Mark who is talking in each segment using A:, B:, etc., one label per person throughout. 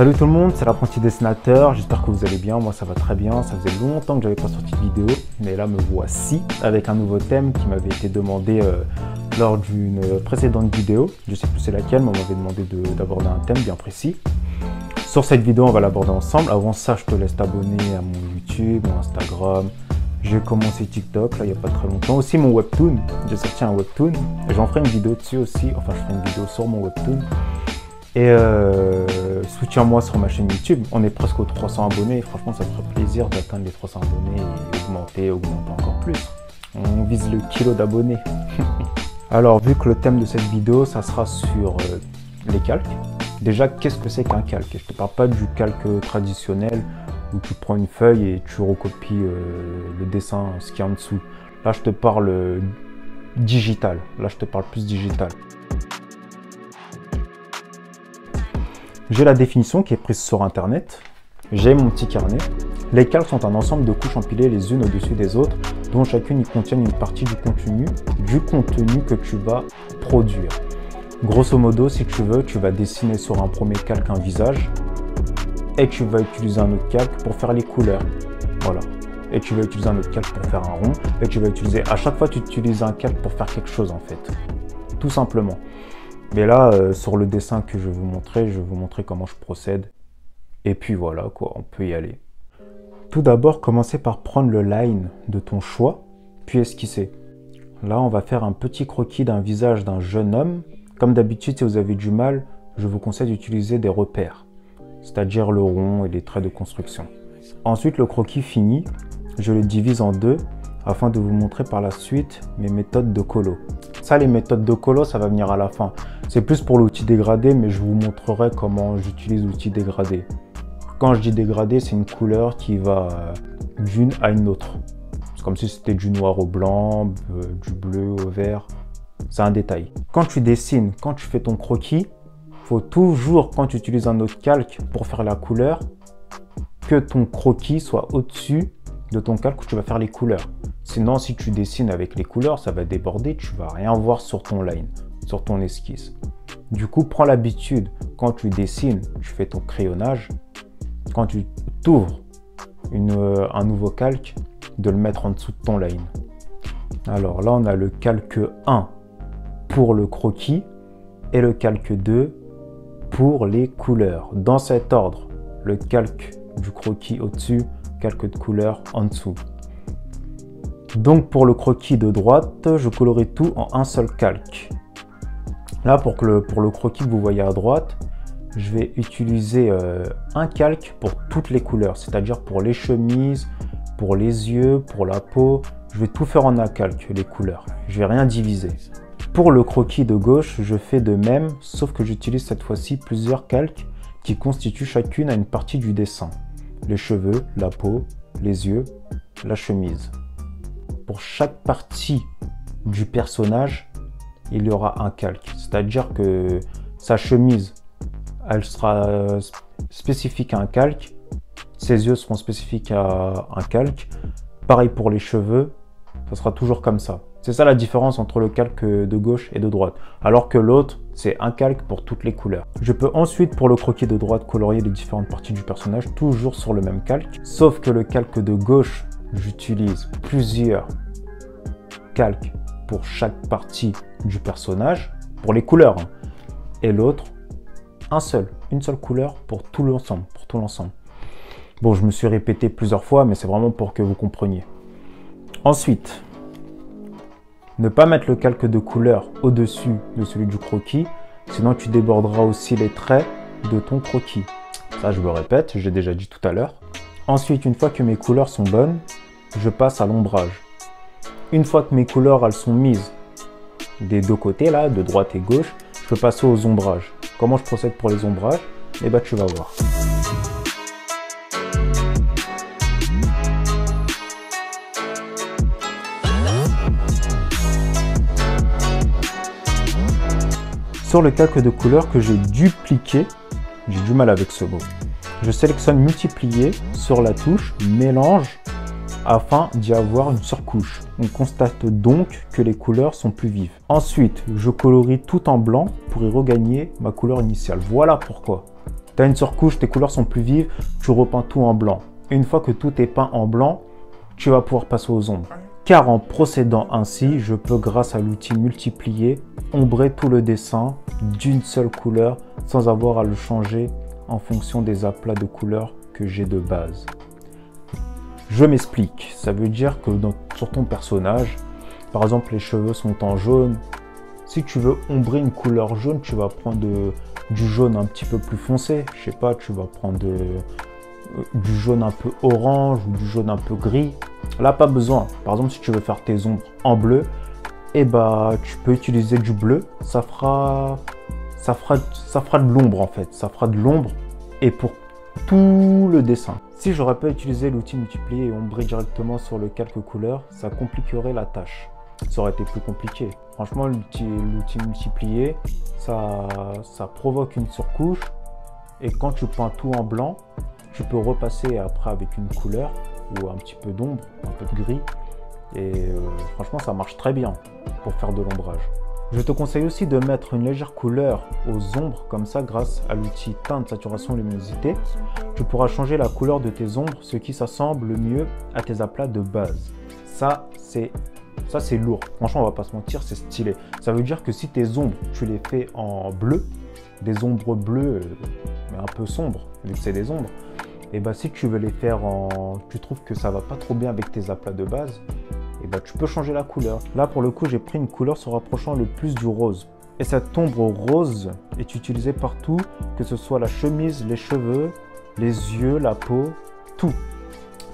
A: Salut tout le monde, c'est l'apprenti dessinateur, j'espère que vous allez bien, moi ça va très bien, ça faisait longtemps que j'avais pas sorti de vidéo, mais là me voici avec un nouveau thème qui m'avait été demandé lors d'une précédente vidéo, je sais plus c'est laquelle, mais on m'avait demandé d'aborder un thème bien précis. Sur cette vidéo on va l'aborder ensemble, avant ça je te laisse t'abonner à mon YouTube, mon Instagram, j'ai commencé TikTok là il n'y a pas très longtemps, aussi mon webtoon, j'ai sorti un webtoon, et j'en ferai une vidéo dessus aussi, enfin je ferai une vidéo sur mon webtoon. Et soutiens-moi sur ma chaîne YouTube, on est presque aux 300 abonnés et franchement ça me ferait plaisir d'atteindre les 300 abonnés et augmenter encore plus. On vise le kilo d'abonnés. Alors vu que le thème de cette vidéo ça sera sur les calques, déjà qu'est-ce que c'est qu'un calque? Je ne te parle pas du calque traditionnel où tu prends une feuille et tu recopies le dessin, ce qu'il y a en dessous. Là je te parle digital, là je te parle plus digital. J'ai la définition qui est prise sur internet, j'ai mon petit carnet. Les calques sont un ensemble de couches empilées les unes au-dessus des autres, dont chacune y contient une partie du contenu que tu vas produire. Grosso modo, si tu veux, tu vas dessiner sur un premier calque un visage, et tu vas utiliser un autre calque pour faire les couleurs. Voilà. Et tu vas utiliser un autre calque pour faire un rond, et tu vas utiliser, à chaque fois tu utilises un calque pour faire quelque chose en fait. Tout simplement. Mais là, sur le dessin que je vais vous montrer comment je procède. Et puis voilà, quoi, on peut y aller. Tout d'abord, commencez par prendre le line de ton choix, puis esquisser. Là, on va faire un petit croquis d'un visage d'un jeune homme. Comme d'habitude, si vous avez du mal, je vous conseille d'utiliser des repères, c'est-à-dire le rond et les traits de construction. Ensuite, le croquis fini, je le divise en deux, afin de vous montrer par la suite mes méthodes de colo. Ça, les méthodes de colo, ça va venir à la fin. C'est plus pour l'outil dégradé, mais je vous montrerai comment j'utilise l'outil dégradé. Quand je dis dégradé, c'est une couleur qui va d'une à une autre. C'est comme si c'était du noir au blanc, du bleu au vert. C'est un détail. Quand tu dessines, quand tu fais ton croquis, il faut toujours, quand tu utilises un autre calque pour faire la couleur, que ton croquis soit au-dessus de ton calque où tu vas faire les couleurs. Sinon, si tu dessines avec les couleurs, ça va déborder, tu vas rien voir sur ton line, sur ton esquisse. Du coup, prends l'habitude, quand tu dessines, tu fais ton crayonnage, quand tu t'ouvres un nouveau calque, de le mettre en dessous de ton line. Alors là, on a le calque 1 pour le croquis et le calque 2 pour les couleurs. Dans cet ordre, le calque du croquis au-dessus, calque de couleur en dessous. Donc pour le croquis de droite, je colorie tout en un seul calque. Là pour le croquis que vous voyez à droite, je vais utiliser un calque pour toutes les couleurs, c'est-à-dire pour les chemises, pour les yeux, pour la peau. Je vais tout faire en un calque, les couleurs. Je vais rien diviser. Pour le croquis de gauche, je fais de même, sauf que j'utilise cette fois-ci plusieurs calques qui constituent chacune à une partie du dessin. Les cheveux, la peau, les yeux, la chemise. Pour chaque partie du personnage, il y aura un calque. C'est-à-dire que sa chemise, elle sera spécifique à un calque. Ses yeux seront spécifiques à un calque. Pareil pour les cheveux, ça sera toujours comme ça. C'est ça la différence entre le calque de gauche et de droite. Alors que l'autre, c'est un calque pour toutes les couleurs. Je peux ensuite, pour le croquis de droite, colorier les différentes parties du personnage, toujours sur le même calque. Sauf que le calque de gauche, j'utilise plusieurs calques pour chaque partie du personnage, pour les couleurs. Et l'autre, une seule couleur pour tout l'ensemble. Bon, je me suis répété plusieurs fois, mais c'est vraiment pour que vous compreniez. Ensuite, ne pas mettre le calque de couleur au-dessus de celui du croquis, sinon tu déborderas aussi les traits de ton croquis. Ça, je me répète, j'ai déjà dit tout à l'heure. Ensuite, une fois que mes couleurs sont bonnes, je passe à l'ombrage. Une fois que mes couleurs elles sont mises des deux côtés, là, de droite et gauche, je peux passer aux ombrages. Comment je procède pour les ombrages? Eh bien, tu vas voir. Sur le calque de couleur que j'ai dupliqué, j'ai du mal avec ce mot, je sélectionne multiplier sur la touche mélange afin d'y avoir une surcouche. On constate donc que les couleurs sont plus vives. Ensuite, je colorie tout en blanc pour y regagner ma couleur initiale. Voilà pourquoi. Tu as une surcouche, tes couleurs sont plus vives, tu repeins tout en blanc. Et une fois que tout est peint en blanc, tu vas pouvoir passer aux ombres. Car en procédant ainsi, je peux, grâce à l'outil multiplier, ombrer tout le dessin d'une seule couleur sans avoir à le changer en fonction des aplats de couleurs que j'ai de base. Je m'explique, ça veut dire que sur ton personnage, par exemple les cheveux sont en jaune, si tu veux ombrer une couleur jaune, tu vas prendre du jaune un petit peu plus foncé, je sais pas, tu vas prendre du jaune un peu orange ou du jaune un peu gris. Là, pas besoin. Par exemple, si tu veux faire tes ombres en bleu, et bah tu peux utiliser du bleu, ça fera de l'ombre en fait, ça fera de l'ombre et pour tout le dessin. Si j'aurais pas utilisé l'outil multiplier et ombrer directement sur le calque couleur, ça compliquerait la tâche. Ça aurait été plus compliqué. Franchement, l'outil multiplier, ça provoque une surcouche et quand tu peins tout en blanc, tu peux repasser après avec une couleur ou un petit peu d'ombre, un peu de gris. Et franchement, ça marche très bien pour faire de l'ombrage. Je te conseille aussi de mettre une légère couleur aux ombres, comme ça, grâce à l'outil teinte, saturation, luminosité, tu pourras changer la couleur de tes ombres, ce qui s'assemble le mieux à tes aplats de base. Ça, c'est lourd. Franchement, on va pas se mentir, c'est stylé. Ça veut dire que si tes ombres, tu les fais en bleu, des ombres bleues, mais un peu sombres, vu que c'est des ombres, et bah si tu veux les faire tu trouves que ça va pas trop bien avec tes aplats de base, et bah tu peux changer la couleur. Là pour le coup j'ai pris une couleur se rapprochant le plus du rose. Et cette ombre rose est utilisée partout, que ce soit la chemise, les cheveux, les yeux, la peau, tout.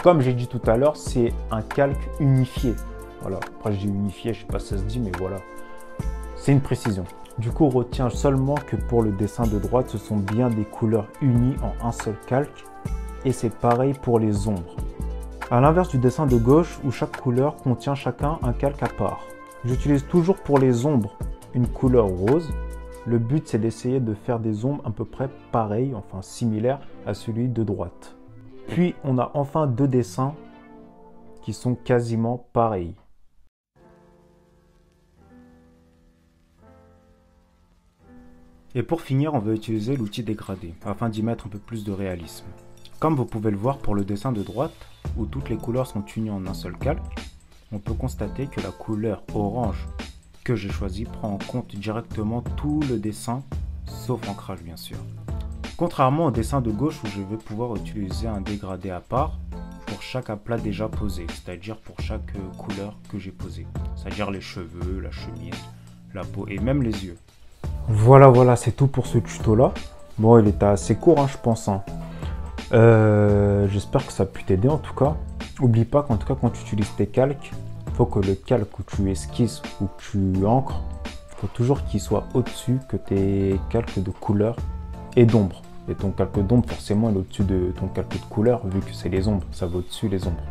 A: Comme j'ai dit tout à l'heure, c'est un calque unifié. Voilà, après je dis unifié, je sais pas si ça se dit, mais voilà. C'est une précision. Du coup, retiens seulement que pour le dessin de droite, ce sont bien des couleurs unies en un seul calque. Et c'est pareil pour les ombres. À l'inverse du dessin de gauche, où chaque couleur contient chacun un calque à part. J'utilise toujours pour les ombres une couleur rose. Le but, c'est d'essayer de faire des ombres à peu près pareilles, enfin similaires à celui de droite. Puis, on a enfin deux dessins qui sont quasiment pareils. Et pour finir, on va utiliser l'outil dégradé, afin d'y mettre un peu plus de réalisme. Comme vous pouvez le voir pour le dessin de droite, où toutes les couleurs sont unies en un seul calque, on peut constater que la couleur orange que j'ai choisie prend en compte directement tout le dessin, sauf ancrage bien sûr. Contrairement au dessin de gauche où je vais pouvoir utiliser un dégradé à part pour chaque aplat déjà posé, c'est-à-dire pour chaque couleur que j'ai posée, c'est-à-dire les cheveux, la chemise, la peau et même les yeux. Voilà, c'est tout pour ce tuto-là. Bon, il était assez court, hein, je pense. J'espère que ça a pu t'aider en tout cas. N'oublie pas qu'en tout cas, quand tu utilises tes calques, il faut que le calque où tu esquisses ou que tu encres, il faut toujours qu'il soit au-dessus que tes calques de couleur et d'ombre. Et ton calque d'ombre, forcément, est au-dessus de ton calque de couleur, vu que c'est les ombres, ça va au-dessus les ombres.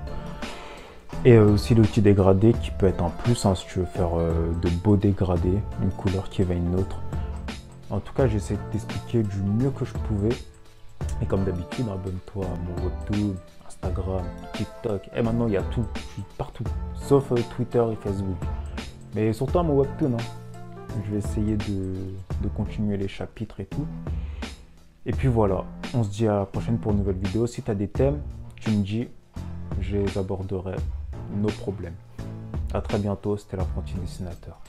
A: Et aussi l'outil dégradé qui peut être un plus, hein, si tu veux faire de beaux dégradés, une couleur qui va à une autre. En tout cas, j'essaie de t'expliquer du mieux que je pouvais. Et comme d'habitude, abonne-toi à mon webtoon, Instagram, TikTok. Et maintenant, il y a tout. Je suis partout. Sauf Twitter et Facebook. Mais surtout à mon webtoon. Hein. Je vais essayer de continuer les chapitres et tout. Et puis voilà. On se dit à la prochaine pour une nouvelle vidéo. Si tu as des thèmes, tu me dis. Je les aborderai. No problème. À très bientôt. C'était l'apprenti dessinateur.